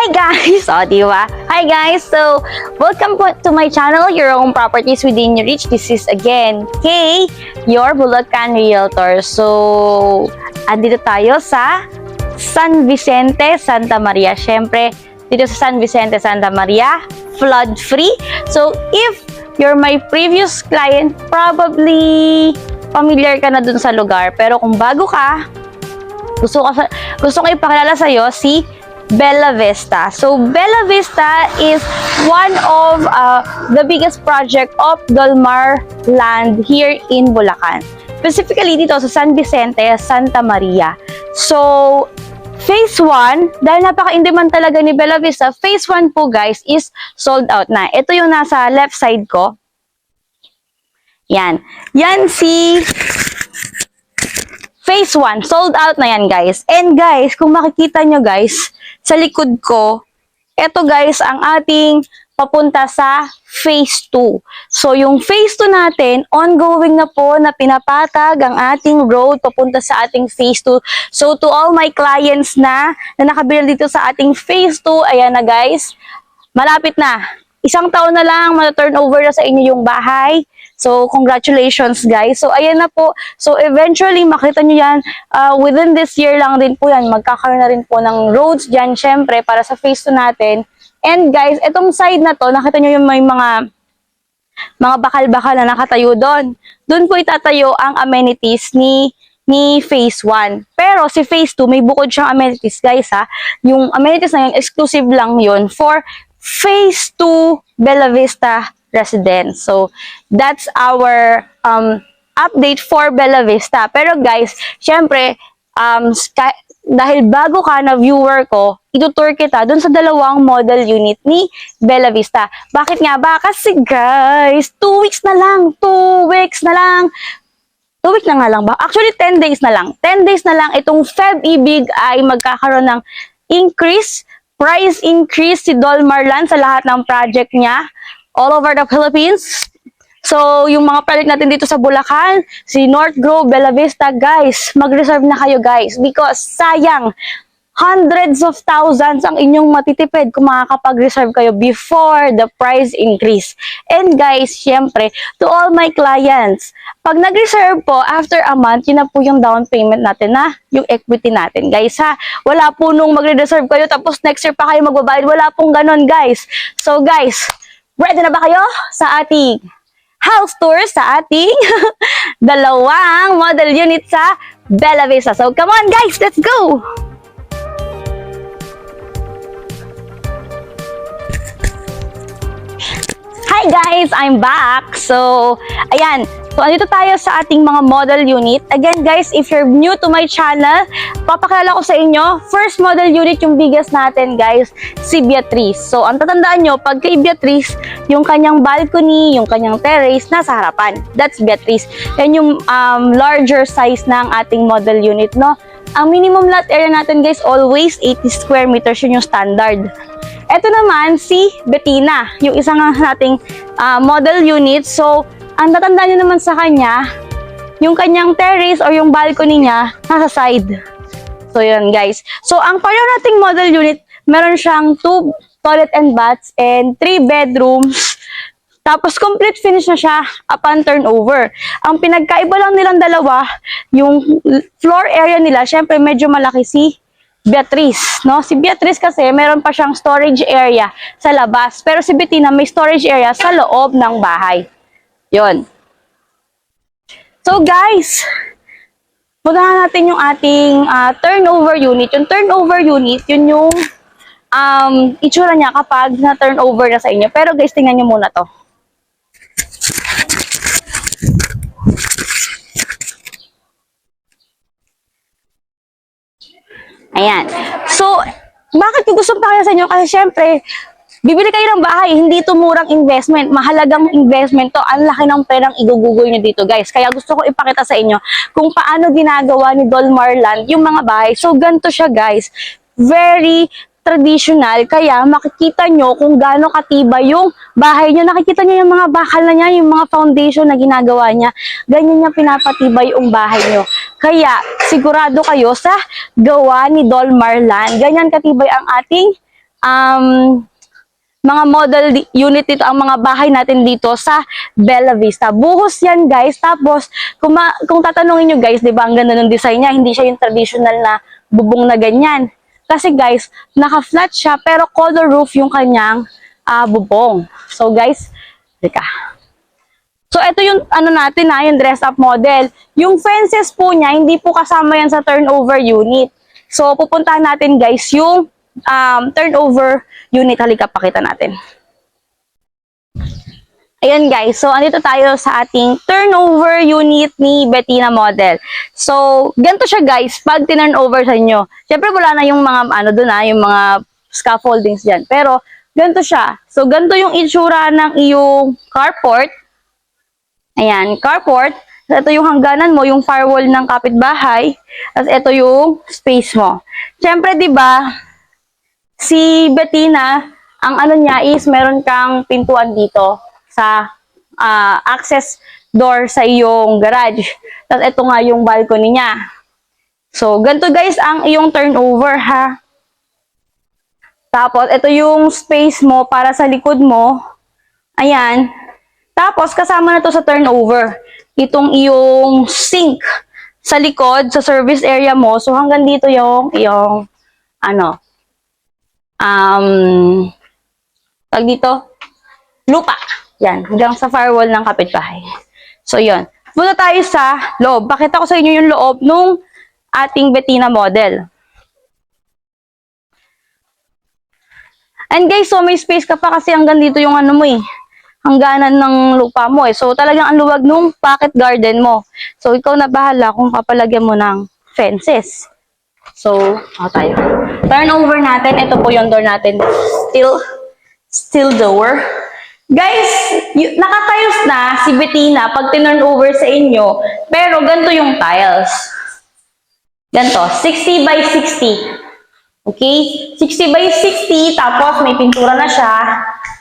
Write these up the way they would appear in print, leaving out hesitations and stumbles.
Hi guys! O, diba? Hi guys! So, welcome po to my channel, Your Own Properties Within Your Reach. This is again, Kay, your Bulacan Realtor. So, andito tayo sa San Vicente, Santa Maria. Siyempre, dito sa San Vicente, Santa Maria, flood-free. So, if you're my previous client, probably familiar ka na dun sa lugar. Pero kung bago ka, gusto ko ipakilala sa'yo si Bella Vista. So, Bella Vista is one of the biggest project of Dolmar Land here in Bulacan. Specifically dito sa San Vicente, Santa Maria. So, Phase 1, dahil napaka-in-demand talaga ni Bella Vista, Phase 1 po guys is sold out na. Ito yung nasa left side ko. Yan. Yan si Phase 1. Sold out na yan guys. And guys, kung makikita nyo guys, sa likod ko, ito guys ang ating papunta sa Phase 2. So yung Phase 2 natin, ongoing na po na pinapatag ang ating road papunta sa ating Phase 2. So to all my clients na nakabili dito sa ating Phase 2, ayan na guys, malapit na. Isang taon na lang, mata-turnover na sa inyo yung bahay. So, congratulations guys. So, ayan na po. So, eventually, makita nyo yan, within this year lang din po yan, magkakaroon na rin po ng roads dyan, syempre, para sa Phase 2 natin. And guys, itong side na to, nakita nyo yung may mga bakal-bakal na nakatayo doon. Doon po itatayo ang amenities ni Phase 1. Pero si Phase 2, may bukod siyang amenities guys ha. Yung amenities na yun, exclusive lang yun for Phase 2 Bella Vista residence. So, that's our update for Bella Vista. Pero guys, syempre, dahil bago ka na viewer ko, itutour kita dun sa dalawang model unit ni Bella Vista. Bakit nga ba? Kasi guys, 2 weeks na lang. 2 weeks na lang. 2 weeks na nga lang ba? Actually, 10 days na lang. 10 days na lang itong Feb-Ibig ay magkakaroon ng price increase si Dolmar Land sa lahat ng project niya all over the Philippines. So, yung mga project natin dito sa Bulacan, si North Grove, Bella Vista, guys, mag-reserve na kayo guys because sayang, hundreds of thousands ang inyong matitipid kung makakapag-reserve kayo before the price increase. And guys, syempre, to all my clients, pag nag-reserve po, after a month, yun na po yung down payment natin na, yung equity natin, guys ha. Wala po nung mag-reserve kayo, tapos next year pa kayo magbabayad. Wala pong ganon, guys. So guys, ready na ba kayo sa ating house tour sa ating dalawang model unit sa Bella Vista? So come on guys, let's go! Hi guys, I'm back. So, ayan. So, andito tayo sa ating mga model unit. Again guys, if you're new to my channel, papakilala ko sa inyo, first model unit yung biggest natin guys, si Beatrice. So, ang tatandaan nyo, pag kay Beatrice, yung kanyang balcony, yung kanyang terrace, nasa harapan. That's Beatrice. Yan yung larger size ng ating model unit, no? Ang minimum lot area natin guys, always 80 square meters, yun yung standard. Ito naman si Bettina, yung isang nating model unit. So, ang tatandaan nyo naman sa kanya, yung kanyang terrace or yung balcony niya, nasa side. So, yun guys. So, ang pareho nating model unit, meron siyang 2 toilet and baths and 3 bedrooms. Tapos, complete finish na siya upon turnover. Ang pinagkaiba lang nilang dalawa, yung floor area nila, syempre medyo malaki si Beatrice, no? Si Beatrice kasi meron pa siyang storage area sa labas, pero si Bettina may storage area sa loob ng bahay. 'Yon. So guys, puntahan natin yung ating turnover unit. Yung turnover unit, yun yung itsura niya kapag na-turnover na sa inyo. Pero guys, tingnan niyo muna 'to. Ayan. So, bakit ko gusto pakita sa inyo? Kasi syempre, bibili kayo ng bahay, hindi ito murang investment. Mahalagang investment to. Ang laki ng perang igugugol nyo dito, guys. Kaya gusto ko ipakita sa inyo kung paano ginagawa ni Dolmar Land yung mga bahay. So, ganito siya, guys. Very traditional, kaya makikita nyo kung gaano katibay yung bahay nyo. Nakikita nyo yung mga bakal na niya, yung mga foundation na ginagawa niya. Ganyan niya pinapatibay yung bahay nyo. Kaya, sigurado kayo sa gawa ni Dolmar Land. Ganyan katibay ang ating mga model unit dito, ang mga bahay natin dito sa Bella Vista. Buhos yan, guys. Tapos, kung tatanungin nyo, guys, di ba, ang ganda ng design niya, hindi siya yung traditional na bubong na ganyan. Kasi, guys, naka-flat siya, pero color roof yung kanyang bubong. So, guys, teka. So, ito yung, natin yung dress-up model. Yung fences po niya, hindi po kasama yan sa turnover unit. So, pupuntahan natin, guys, yung turnover unit. Halika, pakita natin. Ayan, guys. So, andito tayo sa ating turnover unit ni Bettina model. So, ganito siya, guys, pag tinurnover sa inyo. Siyempre, wala na yung mga, yung mga scaffoldings dyan. Pero, ganito siya. So, ganito yung itsura ng iyong carport. Ayan, carport. Ito yung hangganan mo, yung firewall ng kapitbahay. Tapos ito yung space mo. Siyempre, di ba, si Bettina, ang niya is meron kang pintuan dito sa access door sa iyong garage. Tapos ito nga yung balcony niya. So, ganito guys ang iyong turnover ha. Tapos, ito yung space mo para sa likod mo. Ayan. Tapos, kasama na to sa turnover. Itong iyong sink sa likod, sa service area mo. So, hanggang dito yung tag dito, lupa. Yan, hanggang sa firewall ng kapitbahay. So, yun. Punta tayo sa loob. Pakita ko sa inyo yung loob nung ating Bettina model. And guys, so may space ka pa kasi hanggang dito yung mo hangganan ng lupa mo So, talagang ang luwag nung pocket garden mo. So, ikaw na bahala kung papalagyan mo ng fences. So, tayo. Turn over natin. Ito po yung door natin. Steel door. Guys, naka-tiles na si Bettina pag tinurn over sa inyo. Pero, ganito yung tiles. Ganito. 60 by 60. Okay? 60 by 60. Tapos, may pintura na siya.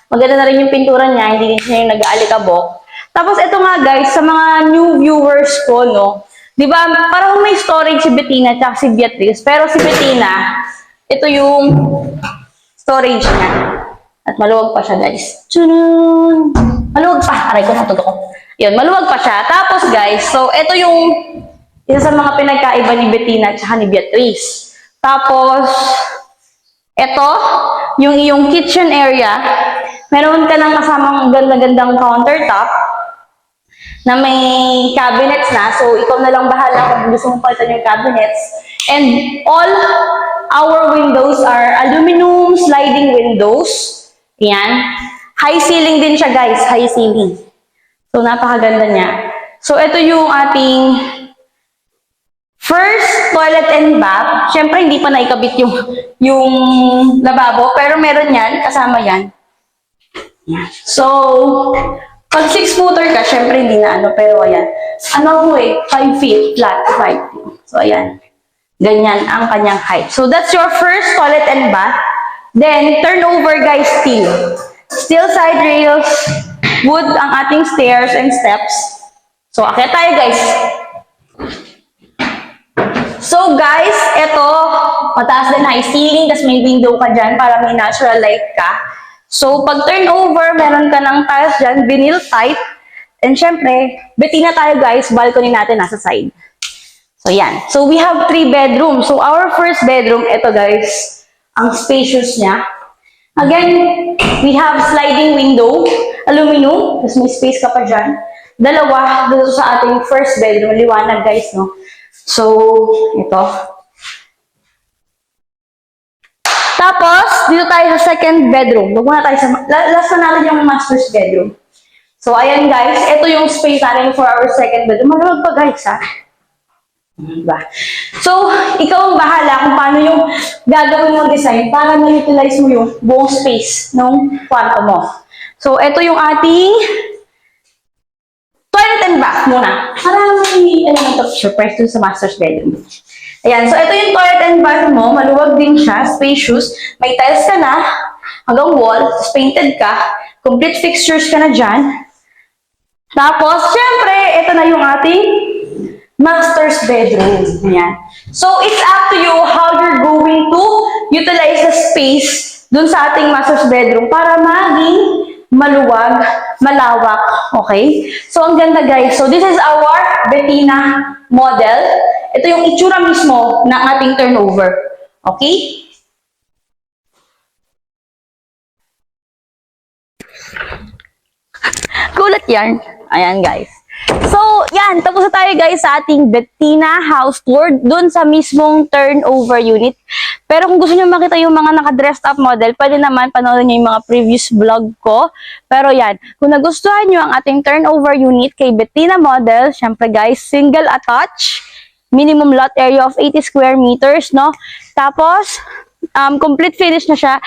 Maganda na rin yung pintura niya, hindi din siya yung nag-aalikabok. Tapos ito nga guys, sa mga new viewers ko, no, di ba, parang may storage si Bettina at si Beatrice, pero si Bettina, ito yung storage niya. At maluwag pa siya guys. Tsunun! Maluwag pa. Aray ko, natuto ko. Yun, maluwag pa siya. Tapos guys, so ito yung isa sa mga pinagkaiba ni Bettina at ni Beatrice. Tapos, ito, yung iyong kitchen area, meron ka ng kasamang ganda-gandang countertop na may cabinets na. So, ikaw na lang bahala kung gusto mong palitan yung cabinets. And all our windows are aluminum sliding windows. Yan. High ceiling din siya, guys. High ceiling. So, napakaganda niya. So, ito yung ating first toilet and bath. Siyempre, hindi pa naikabit yung lababo. Pero meron yan. Kasama yan. So, pag 6-footer ka, syempre hindi na pero ayan. 5 feet, flat, 5 feet. So, ayan. Ganyan ang kanyang height. So, that's your first toilet and bath. Then, turn over guys, steel. Steel side rails, wood ang ating stairs and steps. So, akyat tayo guys. So, guys, ito, mataas din high ceiling, tas may window ka dyan para may natural light ka. So, pag turnover, meron ka ng tiles dyan, vinyl type. And syempre, Bettina tayo guys, balcony natin nasa side. So, yan. So, we have 3 bedrooms. So, our first bedroom, ito guys, ang spacious niya. Again, we have sliding window, aluminum, tapos may space ka pa dyan. Dalawa, dito sa ating first bedroom, liwanag guys, no? So, ito. Tapos, dito tayo sa second bedroom. Huwag muna tayo sa, last na natin yung master's bedroom. So, ayan guys, ito yung space natin for our second bedroom. Maluwag pa guys, ha? Diba? So, ikaw ang bahala kung paano yung gagawin mong design para ma-utilize mo yung buong space ng kwarto mo. So, ito yung ating toilet and bath muna. Para may surprise dun sa master's bedroom. Ayan, so ito yung toilet and bath mo, maluwag din siya, spacious, may tiles ka na, hanggang wall, painted ka, complete fixtures ka na dyan. Tapos, syempre, ito na yung ating master's bedroom. Ayan. So, it's up to you how you're going to utilize the space dun sa ating master's bedroom para maging maluwag, malawak. Okay? So, ang ganda guys. So, this is our Bettina model. Ito yung itsura mismo ng ating turnover. Okay? Gulat yan. Ayan guys. So, yan. Tapos na tayo guys sa ating Bettina house tour dun sa mismong turnover unit. Pero kung gusto nyo makita yung mga naka-dressed up model, pwede naman panoorin nyo yung mga previous vlog ko. Pero yan, kung nagustuhan nyo ang ating turnover unit kay Bettina model, syempre guys, single attach, minimum lot area of 80 square meters, no? Tapos, complete finish na siya.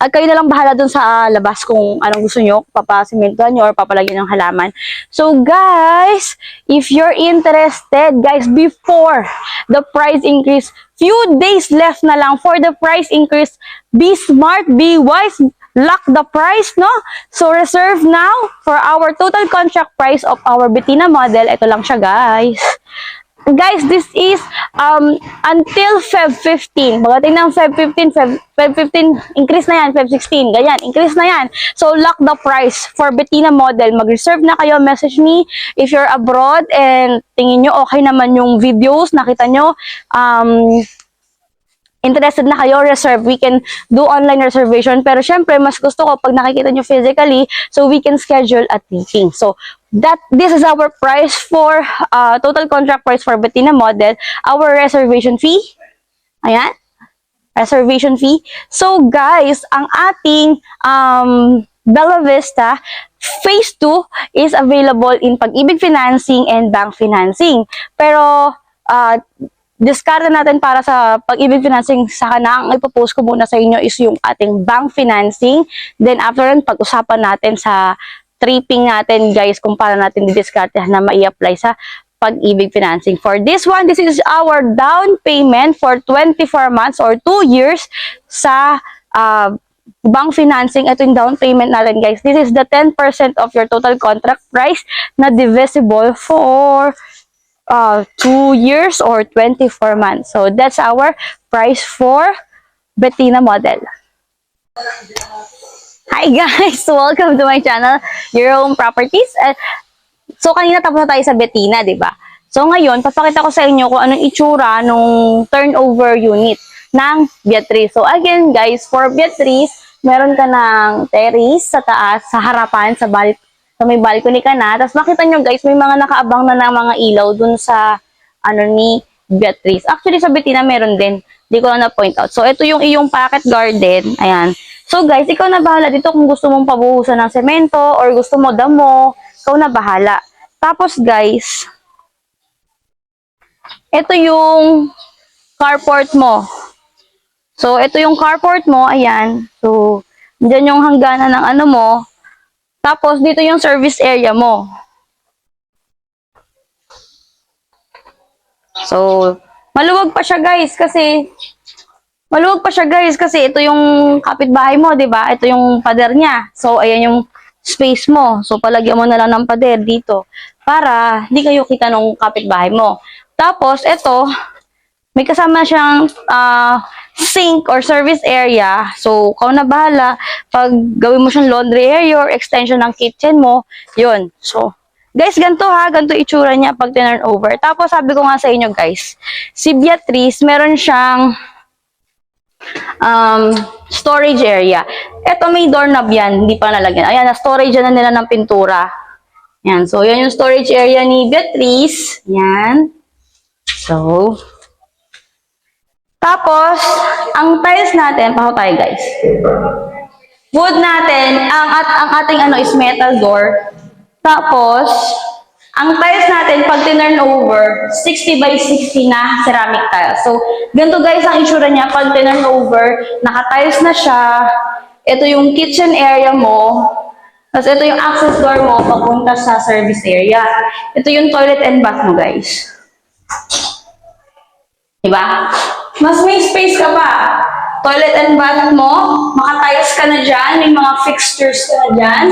At kayo na lang bahala dun sa labas kung anong gusto nyo, papasimentohan nyo or papalagyan ng halaman. So guys, if you're interested, guys, before the price increase, few days left na lang for the price increase. Be smart, be wise, lock the price, no? So reserve now for our total contract price of our Bettina model. Ito lang siya, guys. Guys, this is until Feb 15. Pagdating ng Feb 15, Feb 15, increase na yan. Feb 16, ganyan, increase na yan. So, lock the price for Bettina model. Mag-reserve na kayo, message me if you're abroad and tingin nyo okay naman yung videos, nakita nyo, interested na kayo, reserve. We can do online reservation. Pero syempre, mas gusto ko pag nakikita nyo physically, so we can schedule a meeting. So, this is our price for, total contract price for Bettina model. Our reservation fee. Ayan. Reservation fee. So, guys, ang ating, Bella Vista Phase 2 is available in Pag-ibig Financing and Bank Financing. Pero, discard natin para sa Pag-ibig Financing, saka na ang ipopost ko muna sa inyo is yung ating bank financing. Then after nun, pag-usapan natin sa tripping natin guys kung paano natin di-discard na mai-apply sa Pag-ibig Financing. For this one, this is our down payment for 24 months or 2 years sa bank financing. Ito yung down payment natin guys. This is the 10% of your total contract price na divisible for 2 years or 24 months. So, that's our price for Bettina model. Hi guys! Welcome to my channel, Your Home Properties. So, kanina tapos na tayo sa Bettina, di ba? So, ngayon, papakita ko sa inyo kung anong itsura nung turnover unit ng Beatrice. So, again guys, for Beatrice, meron ka ng terrace sa taas, sa harapan, sa may balcony ka na. Tapos makita nyo guys, may mga nakaabang na ng mga ilaw dun sa ni Beatrice. Actually sa Bettina meron din. Hindi ko lang na-point out. So ito yung iyong pocket garden. Ayan. So guys, ikaw na bahala dito kung gusto mong pabuhusan ng semento or gusto mo damo. Ikaw na bahala. Tapos guys, ito yung carport mo. So ito yung carport mo. Ayan. So, dyan yung hangganan ng ano mo. Tapos, dito yung service area mo. So, maluwag pa siya guys kasi ito yung kapitbahay mo, 'di ba? Ito yung pader niya. So, ayan yung space mo. So, palagyan mo na lang ng pader dito para hindi kayo kita nung kapitbahay mo. Tapos, ito, may kasama siyang sink or service area. So, ikaw na bahala. Pag gawin mo siyang laundry area or extension ng kitchen mo, yun. So, guys, ganito ha. Ganito itsura niya pag turn over. Tapos, sabi ko nga sa inyo, guys, si Beatrice, meron siyang storage area. Ito, may doorknob yan. Hindi pa nalagyan. Ayan, na-storage na nila ng pintura. Yan. So, yan yung storage area ni Beatrice. Yan. So, tapos, ang tiles natin, paho tayo guys. Wood natin, ang ating is metal door. Tapos, ang tiles natin, pag tinurn over, 60 by 60 na ceramic tiles. So, ganito guys ang itsura niya. Pag tinurn over, naka-tiles na siya. Ito yung kitchen area mo. Tapos, ito yung access door mo papunta sa service area. Ito yung toilet and bath mo guys. Diba? Mas may space ka pa. Toilet and bath mo, makatayos ka na dyan, may mga fixtures ka na dyan.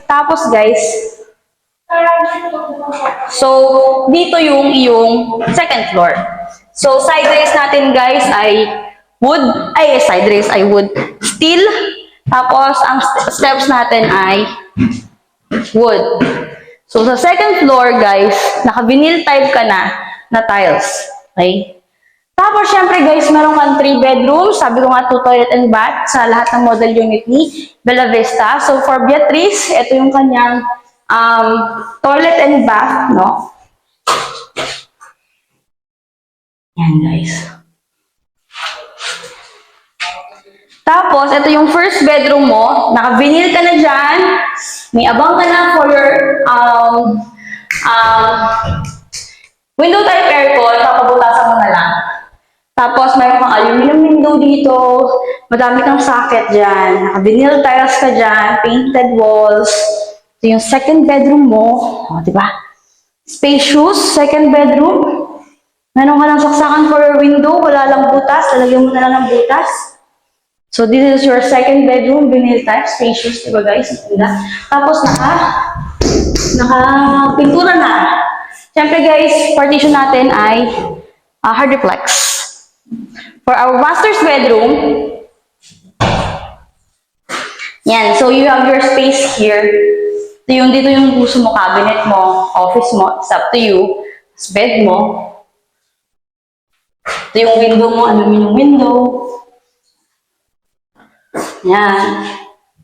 Tapos guys, so dito yung iyong second floor. So side rails natin guys ay wood, side rails ay wood. steel. Tapos, ang steps natin ay wood. So, sa second floor, guys, naka-vinyl type ka na tiles. Okay? Tapos, syempre, guys, meron kang 3 bedrooms. Sabi ko nga, 2 toilet and bath sa lahat ng model unit ni Bella Vista. So, for Beatrice, ito yung kanyang toilet and bath, no? Yan, guys. Tapos, ito yung first bedroom mo. Naka-vinyl ka na dyan. May abang ka na for your window type aircon. Papabutasan mo na lang. Tapos, mayroon kang aluminum window dito. Madami kang socket dyan. Naka-vinyl tiles ka dyan. Painted walls. Ito yung second bedroom mo. O, diba? Spacious, second bedroom. Meron ka lang saksakan for your window. Wala lang butas. Lalagyan mo na lang ng butas. So, this is your second bedroom. Vinyl type. Spacious, diba guys? Tapos, naka-pintura na. Siyempre guys, partition natin ay hardiplex. For our master's bedroom, yan. So, you have your space here. Dito yung gusto mo, cabinet mo, office mo. It's up to you. Bed mo. Ito yung window mo, aluminum window. Yan.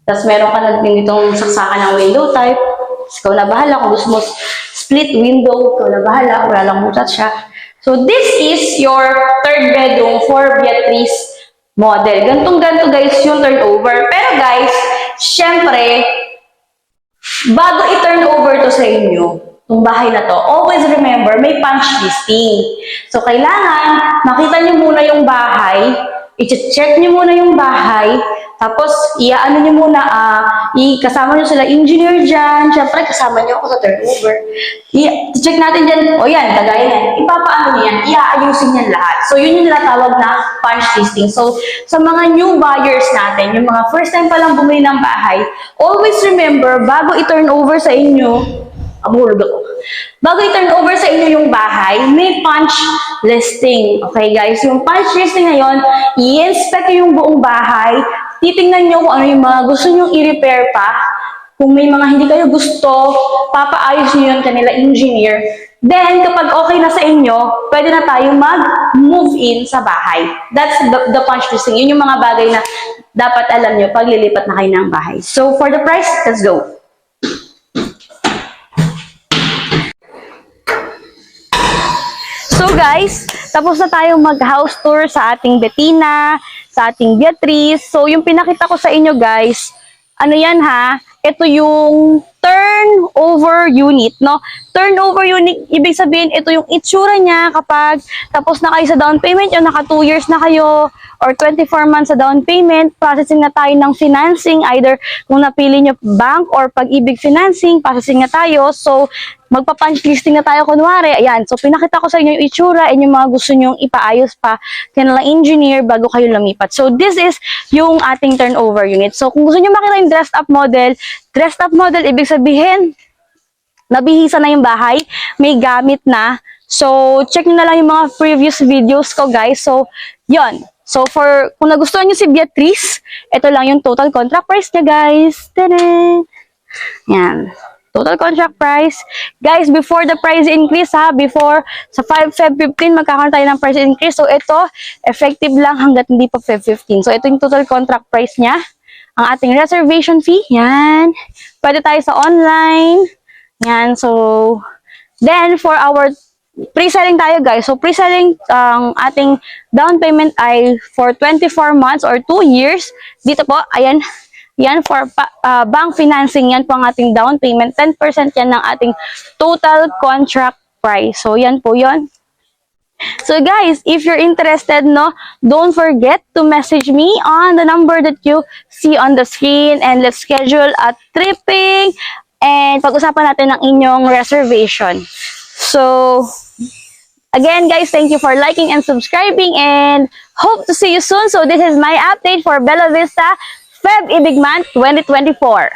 Tapos, meron ka na din itong saksakan ng window type. Ikaw na bahala. Kung gusto mo split window, ikaw na bahala. Wala lang butas siya. So, this is your third bedroom for Beatrice model. Gantong-ganto guys yung turnover. Pero guys, syempre, bago i-turn over to sa inyo, itong bahay na to, always remember, may punch listing. So, kailangan, makita nyo muna yung bahay, i-check nyo muna yung bahay, tapos, iaano nyo muna, kasama nyo sila engineer dyan, syempre, kasama nyo ako sa turnover. I-check natin dyan, o yan, kagaya yan, ipapaano nyo yan, iaayusin yan lahat. So, yun yung tinatawag na punch listing. So, sa mga new buyers natin, yung mga first time pa lang bumili ng bahay, always remember, bago i-turn over sa inyo, bago i-turn over sa inyo yung bahay, may punch listing. Okay, guys? Yung punch listing na yun, i-inspect yung buong bahay, titingnan nyo kung ano yung mga gusto nyo i-repair pa. Kung may mga hindi kayo gusto, papaayos nyo yun kanila engineer. Then, kapag okay na sa inyo, pwede na tayo mag-move in sa bahay. That's the punch listing. Yun yung mga bagay na dapat alam nyo pag lilipat na kayo ng bahay. So, for the price, let's go. So guys, tapos na tayong mag-house tour sa ating Bettina, sa ating Beatrice. So yung pinakita ko sa inyo guys, ano yan ha? Ito yung turnover unit, no? Turnover unit, ibig sabihin, ito yung itsura niya kapag tapos na kayo sa down payment, yung naka 2 years na kayo, or 24 months sa down payment, processing na tayo ng financing, either kung napili nyo bank or pag-ibig financing, processing na tayo. So, magpa-punch listing na tayo kunwari. Ayan, so pinakita ko sa inyo yung itsura and yung mga gusto nyong ipaayos pa kanilang engineer bago kayo lumipat. So, this is yung ating turnover unit. So, kung gusto nyo makita yung dressed up model, ibig sabihin, nabihisa na yung bahay, may gamit na. So, check nyo na lang yung mga previous videos ko, guys. So, yon. So, kung nagustuhan nyo si Beatrice, ito lang yung total contract price niya, guys. Tadaan! Yan. Total contract price. Guys, before the price increase, before sa Feb 15, magkakaroon tayo ng price increase. So, ito, effective lang hanggat hindi pa Feb 15. So, ito yung total contract price niya. Ang ating reservation fee, yan. Pwede tayo sa online. Yan, so, then, for our pre-selling tayo guys. So, pre-selling, ang ating down payment ay for 24 months or 2 years. Dito po, ayan, yan for bank financing, yan po ang ating down payment. 10% yan ng ating total contract price. So, yan po yon. So, guys, if you're interested, no, don't forget to message me on the number that you see on the screen and let's schedule a tripping and pag-usapan natin ang inyong reservation. So, again, guys, thank you for liking and subscribing and hope to see you soon. So, this is my update for Bella Vista Feb Ibig Month 2024.